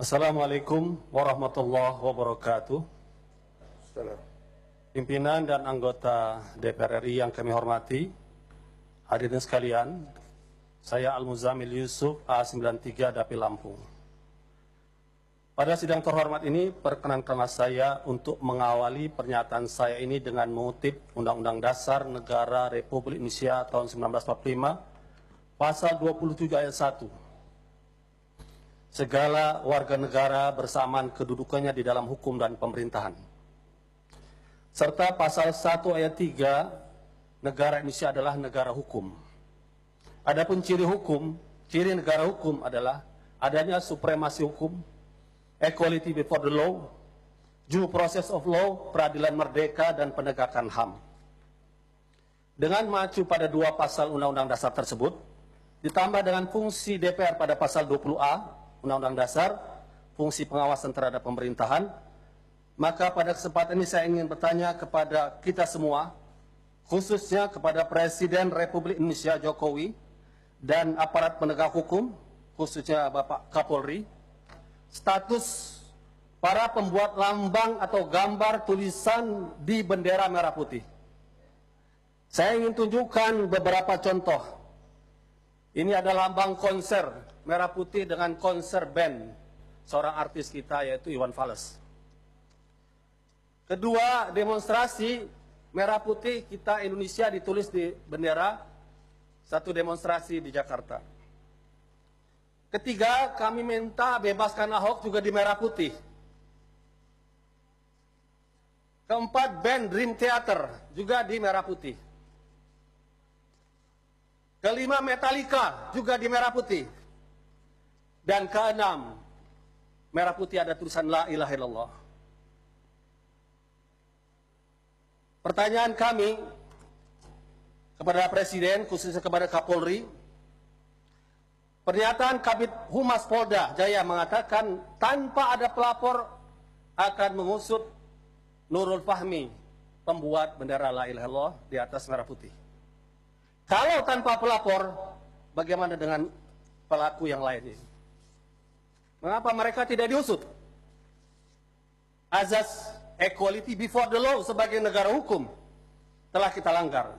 Assalamualaikum warahmatullahi wabarakatuh. Salam. Pimpinan dan anggota DPR RI yang kami hormati, hadirin sekalian, saya Al-Muzamil Yusuf A93 Dapil Lampung. Pada sidang terhormat ini, perkenankanlah saya untuk mengawali pernyataan saya ini dengan mengutip Undang-Undang Dasar Negara Republik Indonesia tahun 1945, Pasal 27 ayat 1. Segala warga negara bersamaan kedudukannya di dalam hukum dan pemerintahan. Serta pasal 1 ayat 3, negara Indonesia adalah negara hukum. Adapun ciri negara hukum adalah adanya supremasi hukum, equality before the law, due process of law, peradilan merdeka, dan penegakan HAM. Dengan mengacu pada dua pasal Undang-Undang Dasar tersebut, ditambah dengan fungsi DPR pada pasal 20A, Undang-Undang Dasar, fungsi pengawasan terhadap pemerintahan, maka pada kesempatan ini saya ingin bertanya kepada kita semua, khususnya kepada Presiden Republik Indonesia Jokowi dan aparat penegak hukum, khususnya Bapak Kapolri, status para pembuat lambang atau gambar tulisan di bendera merah putih. Saya ingin tunjukkan beberapa contoh. Ini adalah lambang konser merah putih dengan konser band seorang artis kita yaitu Iwan Fals. Kedua, demonstrasi merah putih kita Indonesia ditulis di bendera, satu demonstrasi di Jakarta. Ketiga, kami minta bebaskan Ahok juga di merah putih. Keempat, band Dream Theater juga di merah putih. Kelima, Metallica juga di merah putih. Dan keenam, merah putih ada tulisan La ilaha illallah. Pertanyaan kami kepada Presiden, khususnya kepada Kapolri, pernyataan Kabid Humas Polda Jaya mengatakan tanpa ada pelapor akan mengusut Nurul Fahmi, pembuat bendera La ilaha illallah di atas merah putih. Kalau tanpa pelapor, bagaimana dengan pelaku yang lainnya? Mengapa mereka tidak diusut? Azas equality before the law sebagai negara hukum telah kita langgar.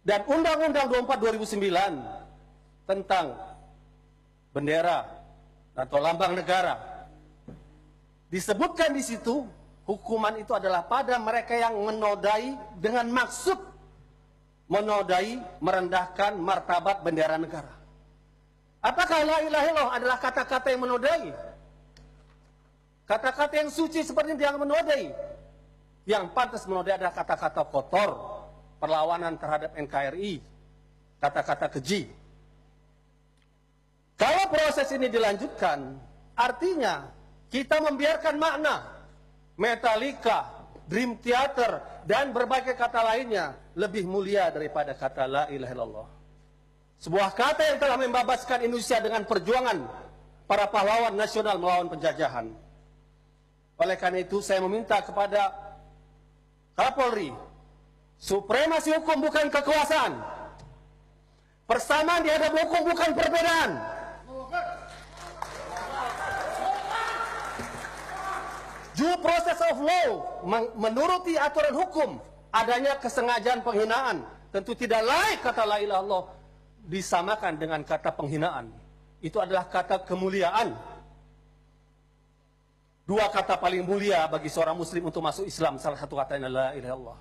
Dan Undang-Undang 24 2009 tentang bendera atau lambang negara disebutkan di situ hukuman itu adalah pada mereka yang menodai dengan maksud menodai, merendahkan martabat bendera negara. Apakah la ilaha illallah adalah kata-kata yang menodai? Kata-kata yang suci seperti yang menodai. Yang pantas menodai adalah kata-kata kotor, perlawanan terhadap NKRI, kata-kata keji. Kalau proses ini dilanjutkan, artinya kita membiarkan makna Metallica, Dream Theater, dan berbagai kata lainnya lebih mulia daripada kata La ilaha illallah. Sebuah kata yang telah membebaskan Indonesia dengan perjuangan para pahlawan nasional melawan penjajahan. Oleh karena itu saya meminta kepada Kapolri, supremasi hukum bukan kekuasaan. Persamaan di hadapan hukum bukan perbedaan. Due process of law, menuruti aturan hukum, adanya kesengajaan penghinaan. Tentu tidak layak kata la ilaha illallah disamakan dengan kata penghinaan. Itu adalah kata kemuliaan. Dua kata paling mulia bagi seorang muslim untuk masuk Islam, salah satu katanya la ilaha illallah.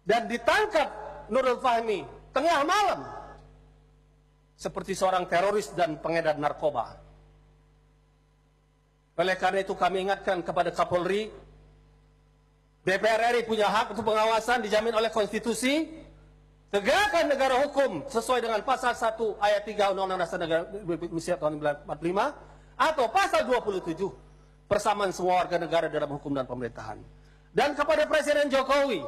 Dan ditangkap Nurul Fahmi tengah malam seperti seorang teroris dan pengedar narkoba. Oleh karena itu kami ingatkan kepada Kapolri, DPR RI punya hak untuk pengawasan dijamin oleh konstitusi, tegakkan negara hukum sesuai dengan pasal 1 ayat 3 Undang-Undang Dasar Negara Republik Indonesia tahun 1945 atau pasal 27 persamaan semua warga negara dalam hukum dan pemerintahan. Dan kepada Presiden Jokowi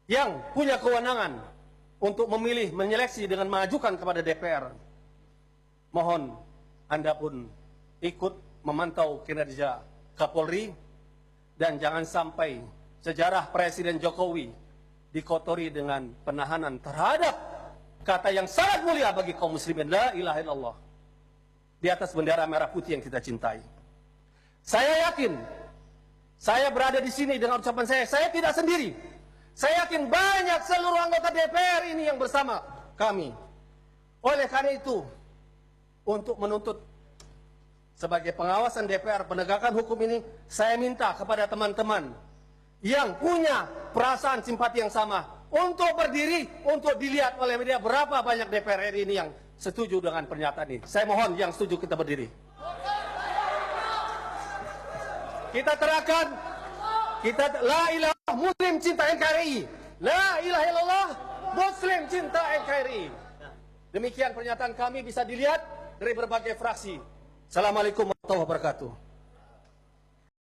yang punya kewenangan untuk memilih, menyeleksi dengan mengajukan kepada DPR, mohon Anda pun ikut memantau kinerja Kapolri dan jangan sampai sejarah Presiden Jokowi dikotori dengan penahanan terhadap kata yang sangat mulia bagi kaum muslimin, la ilaha illallah. di atas bendera merah putih yang kita cintai. Saya yakin, saya berada di sini dengan ucapan saya tidak sendiri. Saya yakin banyak seluruh anggota DPR ini yang bersama kami. Oleh karena itu, untuk menuntut sebagai pengawasan DPR penegakan hukum ini, saya minta kepada teman-teman yang punya perasaan simpati yang sama untuk berdiri, untuk dilihat oleh media berapa banyak DPR RI ini yang setuju dengan pernyataan ini. Saya mohon yang setuju kita berdiri. Kita terangkan, kita la ilaha muslim cinta NKRI, la ilaha illallah muslim cinta NKRI. Demikian pernyataan kami bisa dilihat dari berbagai fraksi. Assalamualaikum warahmatullahi wabarakatuh.